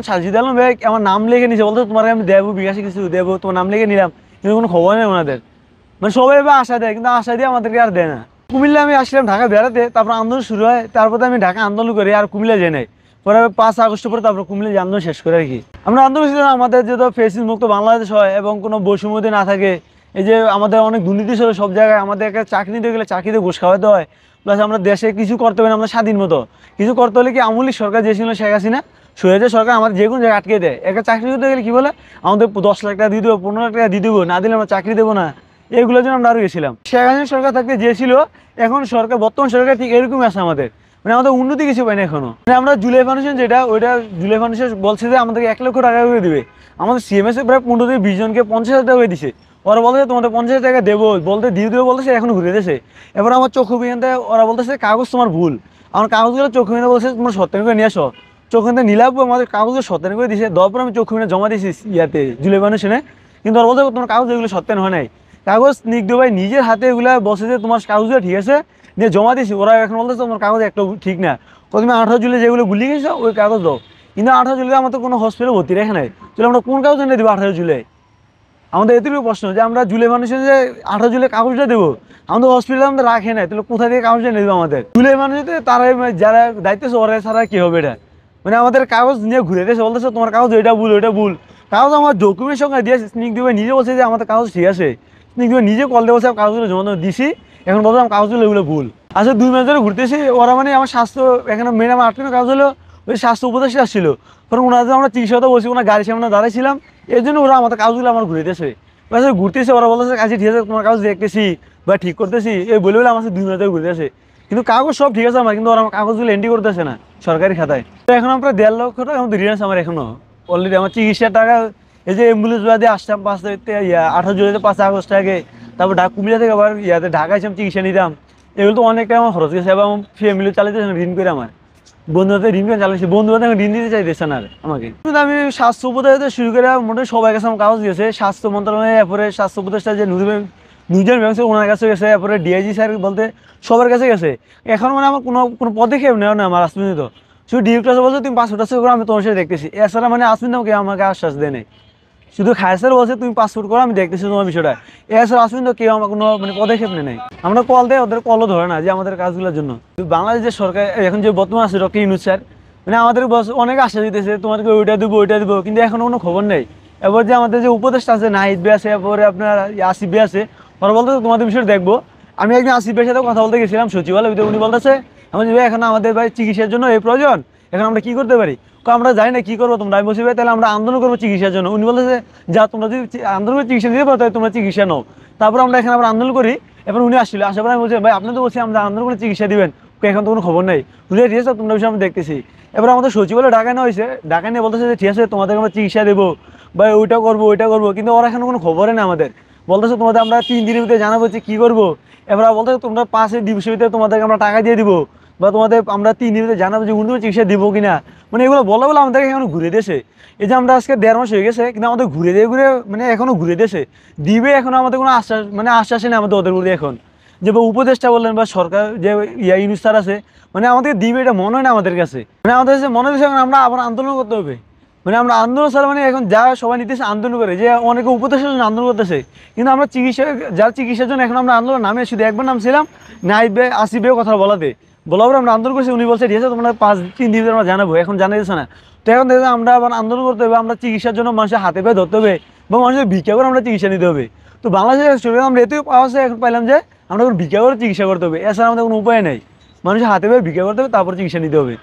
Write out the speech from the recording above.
সাজিদ আলম ভাই আমার নাম লিখে নিছে, বলতো তোমার আমি দেবো, বিকাশে কিছু দেবো, তোমার নাম লিখে নিলাম, কিন্তু কোনো খবর নেই ওনাদের। মানে সবাই এবার আশা দেয়, কিন্তু আশা দিয়ে আমাদেরকে আর দেয় না। কুমিল্লা আমি আসলাম ঢাকা বেড়াতে, তারপর আন্দোলন শুরু হয়, তারপরে আমি ঢাকা আন্দোলন করি আর কুমিল্লা যাই নাই। পরে 5 আগস্ট পরে তারপর কুমিল্লা যে আন্দোলন শেষ করে আর কি। আমরা আন্দোলন ছিল আমাদের যেহেতু ফেসিস মুক্ত বাংলাদেশ হয় এবং কোনো বৈষম্য না থাকে। এই যে আমাদের অনেক দুর্নীতি ছিল সব জায়গায়, আমাদেরকে চাকরি নিতে গেলে চাকরিতে ঘুষ খাওয়াতে হয়, প্লাস আমরা দেশে কিছু করতে পারি না, আমরা স্বাধীন মতো কিছু করতে হলে কি আমূল সরকার যে ছিল শেখ হাসিনা, সৈয়দের সরকার আমাদের যে কোনো জায়গায় আটকে দেয়। একটা চাকরি করতে গেলে কি বলে আমাদের 10 লাখ টাকা দিয়ে দেবো, 15 লাখ টাকা দিয়ে দেবো, না দিলে আমরা চাকরি দেবো না। এইগুলোর জন্য আমরা আরো গেছিলাম। শেখ হাসিনা সরকার থাকতে যে ছিল, এখন সরকার বর্তমান সরকার ঠিক এরকমই আছে আমাদের, মানে আমাদের উন্নতি কিছু পাই না এখনো। মানে আমরা জুলাই ফাউন্ডেশন যেটা, ওইটা জুলাই ফাউন্ডেশন বলছে যে আমাদেরকে 1 লক্ষ টাকা করে দিবে। আমাদের সিএমএস প্রায় 15 থেকে 20 জনকে 50,000 টাকা করে দিছে। ওরা বলছে তোমাদের 50,000 টাকা দেবো, বলতে দিয়ে দেবো বলতেছে, এখন ঘুরে দিয়েছে। এবার আমার চক্ষু বিজ্ঞানতে ওরা বলতেছে কাগজ তোমার ভুল। আমার কাগজগুলো চক্ষু বিজ্ঞানে বলছে তোমার সত্যায়ন করে নিয়ে আসো। চক্ষু বিজ্ঞানে নিলাম, আমাদের কাগজগুলো সত্যায়ন করে দিয়েছে, দেওয়ার পর আমি চক্ষু বিজ্ঞানে জমা দিয়েছি ইয়াতে জুলাই ফাউন্ডেশনে। কিন্তু ওরা বলতে তোমার কাগজ এগুলো সত্যায়ন হয় নাই। কাগজ নিগদ ভাই নিজের হাতে এগুলা বসে যে তোমার কাগজগুলো ঠিক আছে দিয়ে জমা দিয়েছি, ওরা এখন বলতেছে তোমার কাগজ একটা ঠিক না। তুমি 18 জুলাই যেগুলো গুলি গেছো ওই কাগজ দাও। কিন্তু 18 জুলাই আমাদের কোনো হসপিটালে ভর্তি রেখে নাই, চলে আমরা কোন কাগজ এনে দেবো 18 জুলাই? আমাদের এতটুকু প্রশ্ন যে আমরা জুলাই মানুষের যে 18 জুলাই কাগজটা দেবো, আমাদের হসপিটালে আমাদের রাখে নাই, তাহলে কোথা থেকে কাগজটা এনে দেবো আমাদের? জুলাই মানুষের তারা যারা দায়িত্ব আছে ওরা ছাড়া কি হবে এটা? মানে আমাদের কাগজ নিয়ে ঘুরে দিয়েছে, বলতেছে তোমার কাগজ ওইটা ভুল ওইটা ভুল। কাগজ আমার ডকুমেন্টের সঙ্গে দিয়েছে, স্নিক দিবে নিজে বলছে যে আমাদের কাগজ ঠিক আছে, স্নিক দিবে নিজে কল দিয়ে বলছে কাগজগুলো জমা দিছি, এখন বলতো আমার কাগজগুলো এগুলো ভুল। আচ্ছা 2 মাস ধরে ঘুরতেছি, ওরা মানে আমার স্বাস্থ্য এখানে মেন আমার আটকানো কাগজ হলো ওই স্বাস্থ্য উপদেষ্টা আসছিল, কারণ ওনাদের আমরা চিকিৎসাতে বসি, ওনার গাড়ির সামনে দাঁড়াইছিলাম, এই জন্য ওরা আমাদের কাগজগুলো আমার ঘুরে দিয়েছে। ঘুরতেছে, ওরা বলতেছে কাছে ঠিক আছে তোমার কাগজ দেখতেছি বা ঠিক করতেছি, এই বলে বলে আমার 2 মাস ধরে ঘুরতে আসে, কিন্তু কাগজ সব ঠিক আছে আমার, কিন্তু ওরা আমার কাগজগুলো এন্ট্রি করতেছে না সরকারি খাতায়। তো এখন আমরা 1.5 লক্ষ টাকা আমাদের রিটার্ন আমার এখনো অলরেডি আমার চিকিৎসার টাকা। এই যে অ্যাম্বুলেন্স দিয়ে আসতাম 18 জুলাইতে 5 আগস্ট আগে, তারপর কুমিল্লা থেকে আবার ঢাকা এসে চিকিৎসা নিতাম, এগুলো তো অনেকটা আমার খরচ গেছে এবং ফ্যামিলি চালাইতে ঋণ করে আমার বন্ধুদের ঋণ করে চালাইছি, বন্ধুরা ঋণ দিতে চাইতেছে না আর আমাকে। কিন্তু আমি স্বাস্থ্য উপদেষ্টা শুরু করে মোটামুটি সবার কাছে আমার কাগজ গেছে, স্বাস্থ্য মন্ত্রণালয়ে, এরপরে স্বাস্থ্য উপদেষ্টা যে নুজন ব্যাংক ওনার কাছে গেছে, এরপরে ডিআইজি স্যার বলতে সবার কাছে গেছে। এখন মানে আমার কোনো কোনো পদক্ষেপ নেওয়া না আমার আসমিন। তো শুধু ডিরেক্টর বলছে তুমি পাসপোর্ট আছে করো, আমি তোমার সাথে দেখতেছি, এছাড়া মানে আসমিন আমাকে আশ্বাস দেয় নাই। শুধু খায় স্যার বলছে তুমি পাসপোর্ট করো, আমি দেখতেছি তোমার বিষয়টা, এছাড়া আসবেন তো কেউ আমার কোনো মানে পদক্ষেপ নেই। আমরা কল দেয়, ওদের কলও ধরে না যে আমাদের কাজগুলোর জন্য। বাংলাদেশের সরকার এখন যে বর্তমান আছে ডক্টর ইউনূস স্যার, মানে আমাদের অনেক আশা দিতেছে তোমাদেরকে ওইটা দেবো ওইটা দেবো, কিন্তু এখনো কোনো খবর নেই। এবার যে আমাদের যে উপদেষ্টা আছে নাহিদ ভাই আছে, এরপরে আপনার আসিফ ভাই আছে, ওরা বলতেছে তোমাদের বিষয়টা দেখবো। আমি একদিন আসিফ ভাইয়ের সাথে কথা বলতে গেছিলাম সচিবালয়, উনি বলতেছে আমাদের ভাই এখন আমাদের ভাই চিকিৎসার জন্য এই প্রয়োজন, এখন আমরা কি করতে পারি? আমরা জানি না কি করবো তোমরা। আমি বলছি ভাই তাহলে আমরা আন্দোলন করবো চিকিৎসার জন্য। উনি বলতেছে যা তোমরা যদি আন্দোলন করে চিকিৎসা দিতে পারো তাহলে তোমরা চিকিৎসা নাও। তারপর আমরা এখানে আবার আন্দোলন করি, এবার উনি আসছিল, আসার পরে আমি বলছি ভাই আপনি তো বলছি আমরা আন্দোলন করে চিকিৎসা দিবেন, এখন তো কোনো খবর নেই। উনি ঠিক আছে তোমরা বিষয়ে আমি দেখতেছি। এবার আমাদের সচিবালয় ঢাকা নেওয়া হয়েছে, ঢাকা নিয়ে বলতেছে যে ঠিক আছে তোমাদেরকে আমরা চিকিৎসা দেবো বা ওইটা করবো ওইটা করবো, কিন্তু ওরা এখনো কোনো খবরই নেই আমাদের। বলতেছে তোমাদের আমরা 3 দিনের ভিতরে জানাবো যে কী করবো। এবার বলতেছে তোমরা 5 দিবসের ভিতরে তোমাদেরকে আমরা টাকা দিয়ে দিবো, বা তোমাদের আমরা 3 দিনের ভিতরে জানাবো যে উন্নত চিকিৎসা দিবো কিনা। মানে এগুলো বলা বলে আমাদেরকে এখন ঘুরে দিয়েছে। এই যে আমরা আজকে 1.5 মাস হয়ে গেছে, কিন্তু আমাদের ঘুরে দিয়ে ঘুরে মানে এখনো ঘুরে দিয়েছে দিবে, এখনো আমাদের কোনো আশ্বাস মানে আশ্বাসই নেই আমাদের ওদের প্রতি এখন। যে উপদেষ্টা বললেন বা সরকার যে ইউনূস স্যার আছে, মানে আমাদের দিবে এটা মনে হয় না আমাদের কাছে। মানে আমাদের কাছে মনে হচ্ছে এখন আমরা আবার আন্দোলন করতে হবে। মানে আমরা আন্দোলন স্যার মানে এখন যা সবাই নিতেছে আন্দোলন করে, যে অনেকে উপদেষ্টার জন্য আন্দোলন করতেছে, কিন্তু আমরা যার চিকিৎসার জন্য এখন আমরা আন্দোলন নামে শুধু একবার নামছিলাম নাহিদ ভাই আসিফ ভাই কথা বলাতে, বলার পরে আমরা আন্দোলন করছি। উনি বলছে ঠিক আছে তোমরা 3 দিন আমরা জানাবো, এখন জানা যাচ্ছে না। তো এখন দেখে আমরা আবার আন্দোলন করতে হবে, আমরা চিকিৎসার জন্য মানুষের হাতে পায়ে ধরতে হবে এবং মানুষের ভিক্ষা করে আমরা চিকিৎসা নিতে হবে। তো বাংলাদেশের আমরা এতেও পাওয়া যায়, এখন পাইলাম যে আমরা ভিক্ষা করে চিকিৎসা করতে হবে, এছাড়া আমাদের কোনো উপায় নেই। মানুষের হাতে পায়ে ভিক্ষা করতে হবে, তারপর চিকিৎসা নিতে হবে।